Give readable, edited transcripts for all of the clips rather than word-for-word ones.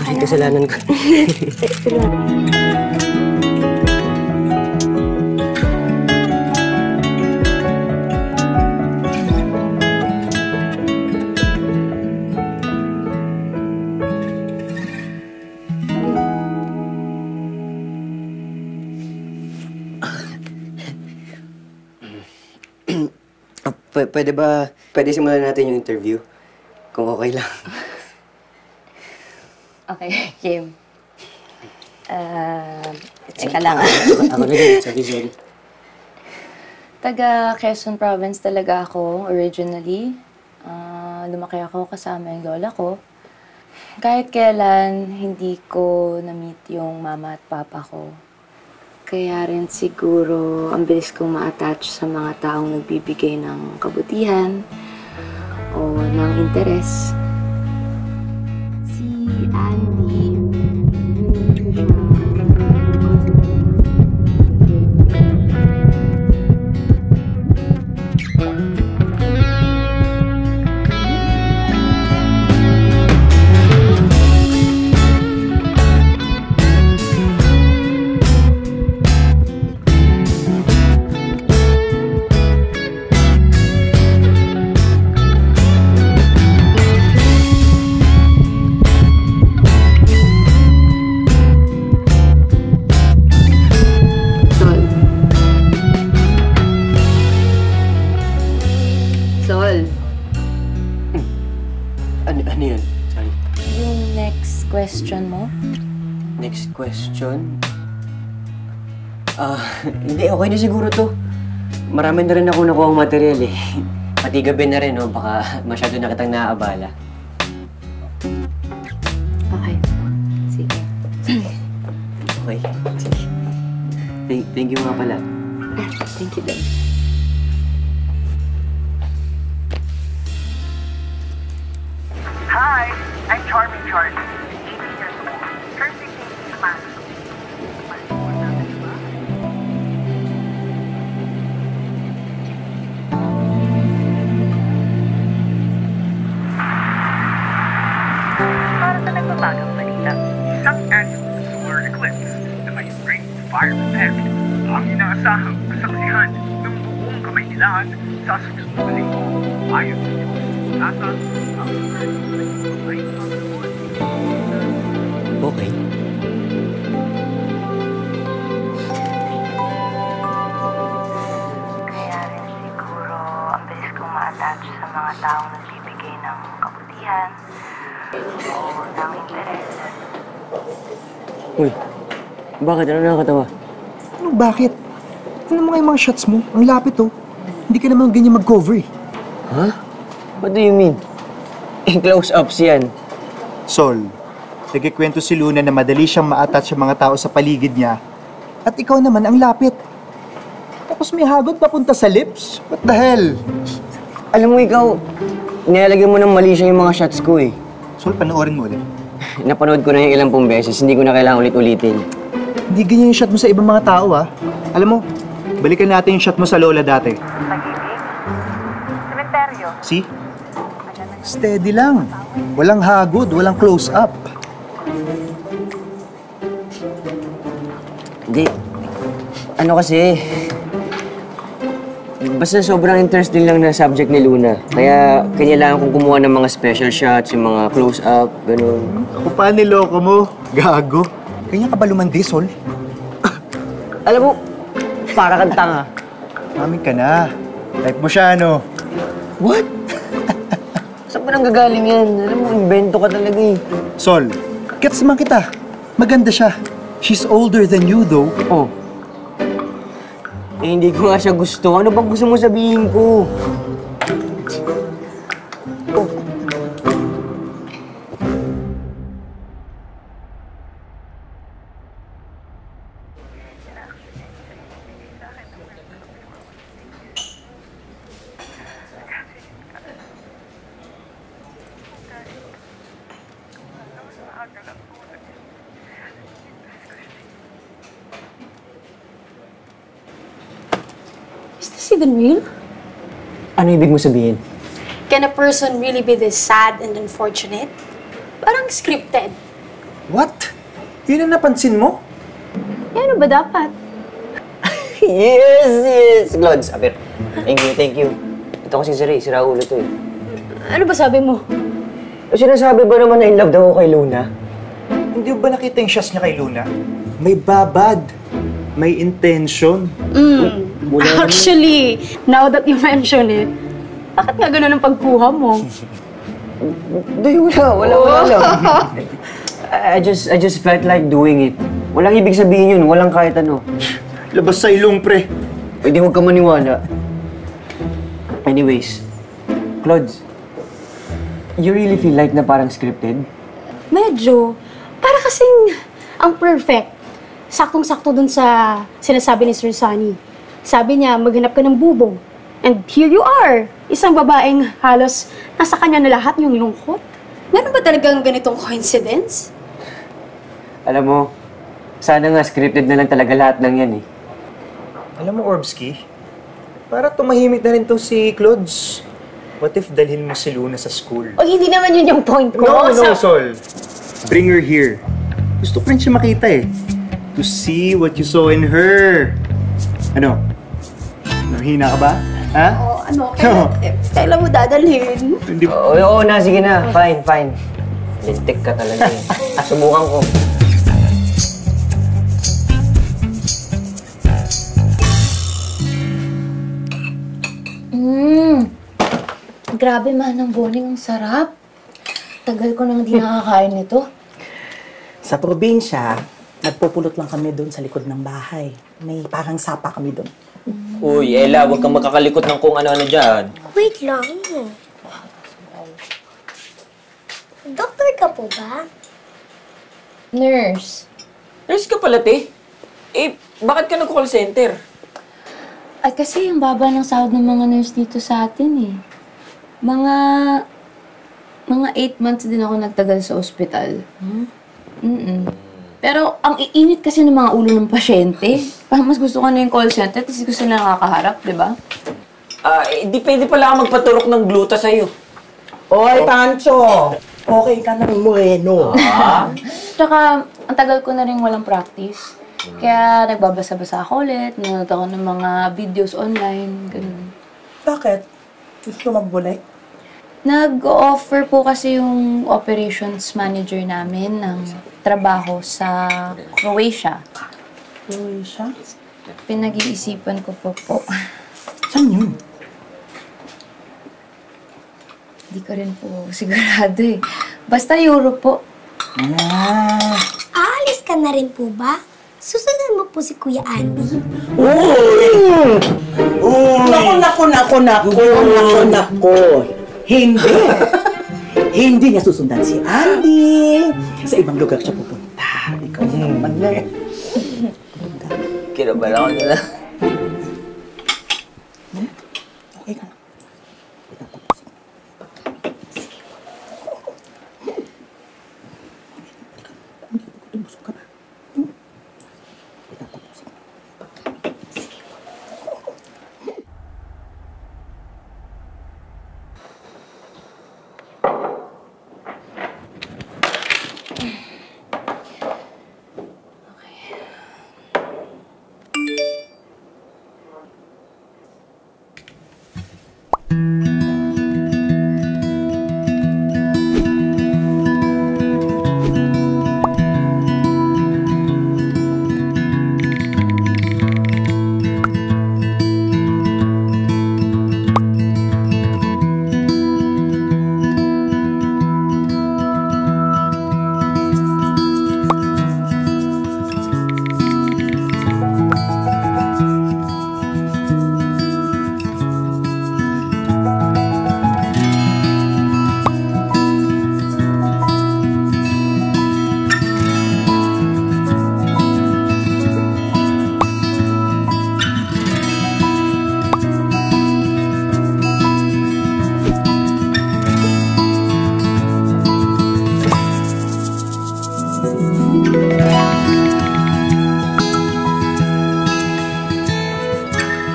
Sorry, kasalanan ko. Pwede simulan natin yung interview? Kung okay lang. Okay, Kim. Teka lang. Ako na din. Sorry. Taga Quezon Province talaga ako, originally. Lumaki ako kasama yung lola ko. Kahit kailan, hindi ko na-meet yung mama at papa ko. Kaya rin siguro ang bilis kong ma-attach sa mga taong nagbibigay ng kabutihan o ng interes. Si Andy, Ano yun? Sorry. yung next question mo? Next question? Hindi. Okay na siguro to. Marami na rin ako nakuha ang material eh. Pati gabi na rin, no? Baka masyado na kitang naaabala. Okay. Sige. Okay. Sige. Thank you nga pala. Thank you din. Hi, I'm Charming Charlie, 18 years old, currently taking classes. Para sa nagbabagang balita, isang annual solar eclipse na may great fire event ang inaasahang kasaksihan ng buong Kamaynilaan sa susunod na linggo. Ayon sa NASA, ang Okay. Kaya rin siguro ang bilis kong ma-attach sa mga taong nagbibigay ng kabutihan o ng interes. Uy, bakit? Ano nakakatawa? Ano, bakit? Ano mga yung mga shots mo? Ang lapit, oh. Hindi ka naman ganyan mag-cover, eh. Huh? What do you mean? Close-ups yan. Sol, nagkikwento si Luna na madali siyang ma-attach sa mga tao sa paligid niya. At ikaw naman ang lapit. Tapos may hagod papunta sa lips? What the hell? Alam mo ikaw, nilalagyan mo ng mali siya yung mga shots ko eh. Sol, panoorin mo ulit. Napanood ko na yung ilang pong beses, hindi ko na kailangan ulit-ulitin. Hindi ganyan yung shot mo sa ibang mga tao, ah. Alam mo, balikan natin yung shot mo sa lola dati. Pag-ibig? Sementeryo? See? Steady lang. Walang hagod, walang close-up. Hindi. Ano kasi, basta sobrang interesting lang na subject ni Luna. Kaya kailangan kong kumuha ng mga special shots, yung mga close-up, gano'n. Kung paano niloko mo? Gago. Ganyan ka ba lumandi, Sol? Alam mo, para kang tanga. Amin ka na. Type mo siya, ano? What? Saan ba nang gagaling yan? Alam mo, invento ka talaga eh. Sol, gets naman kita. Maganda siya. She's older than you, though. Oh. Eh, hindi ko nga siya gusto. Ano bang gusto mo sabihin ko? Oh. Is this even real? Ano ibig mo sabihin? Can a person really be this sad and unfortunate? Parang scripted. What? Yun ang napansin mo? Eh, ano ba dapat? Yes! Glods, Abir. Thank you. Ito kasi si Ray, si Raulo to eh. Ano ba sabi mo? Sinasabi ba naman na in love daw ako kay Luna? Hindi mo ba nakita yung shots niya kay Luna? May babad. May intention. Actually, now that you mention it, bakit nga ganun ang pagkuha mo? Hindi, wala lang. I just felt like doing it. Walang ibig sabihin yun, walang kahit ano. Labas sa ilong, pre. Pwede huwag ka maniwala. Anyways, Clods, you really feel like na parang scripted? Medyo. Para kasing ang perfect. Saktong-sakto dun sa sinasabi ni Sir Sunny. Sabi niya, maghanap ka ng bubong. And here you are. Isang babaeng halos nasa kanya na lahat yung lungkot. Meron ba talagang ganitong coincidence? Alam mo, sana nga scripted na lang talaga lahat ng yan eh. Alam mo, Orbsky, para tumahimik na rin tong si Clods. What if dalhin mo si Luna sa school? O hindi naman yun yung point ko. No, Sol. Bring her here. Gusto ko rin siya makita eh. To see what you saw in her. Ano? Nahihina ka ba? Ha? O, ano? Kailan mo dadalhin? Hindi. Oo na, sige na. Fine. Lintik ka talaga eh. Subukan ko. Grabe man ang boning, ang sarap. Tagal ko nang di nakakain nito. Sa probinsya, nagpupulot lang kami doon sa likod ng bahay. May parang sapa kami doon. Uy, Ella, huwag kang makakalikot ng kung ano-ano dyan. Wait lang. Doktor ka po ba? Nurse. Nurse ka pala, te. Eh, bakit ka nag-call center? Ay, kasi ang baba ng sahod ng mga nurse dito sa atin eh. Mga 8 months din ako nagtagal sa ospital. Pero ang iinit kasi ng mga ulo ng pasyente. Parang mas gusto ko na yung call center kasi gusto na nakakaharap, di ba? Di pwede pala ako magpaturok ng gluta sa'yo. Oy, Pancho! Okay ka na moreno. Tsaka, ang tagal ko na rin walang practice. Kaya nagbabasa-basa ako ulit, nanonood ako ng mga videos online, ganun. Bakit? Gusto magbulay? Nag-offer po kasi yung operations manager namin ng trabaho sa Croatia. Croatia? Pinag-iisipan ko po. Saan yun? Hindi ko rin po sigurado eh. Basta Europe po. Aalis ka na rin po ba? Susunod mo po si Kuya Andy. Naku. Hindi. Hindi niya susundan si Andy. Sa ibang lugar siya pupunta. Ikaw naman na. Kinabahan ako nila. Okay ka na.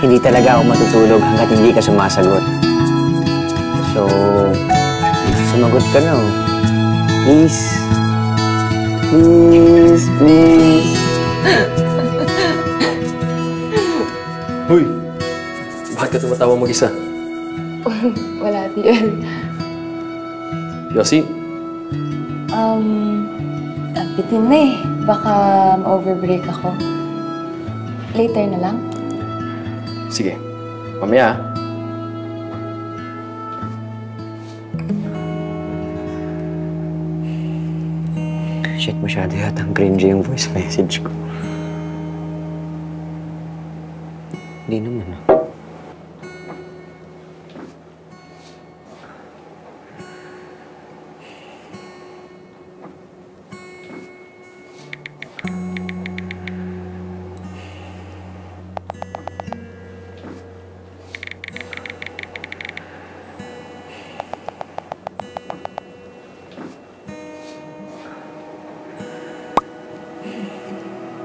Hindi talaga ako matutulog hanggat hindi ka sumasagot. So, sumagot ka na oh. Please. Please, please. Hoy! Bakit ka tumatawa mag-isa? Wala, Tiel. Yossi? Bitin na eh. Baka ma-overbreak ako. Later na lang. Sige. Mamaya, Shit, masyado yatang cringy yung voice message ko. Hindi naman ah.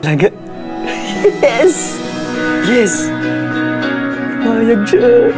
Talaga? Yes! Yes! Payag siya.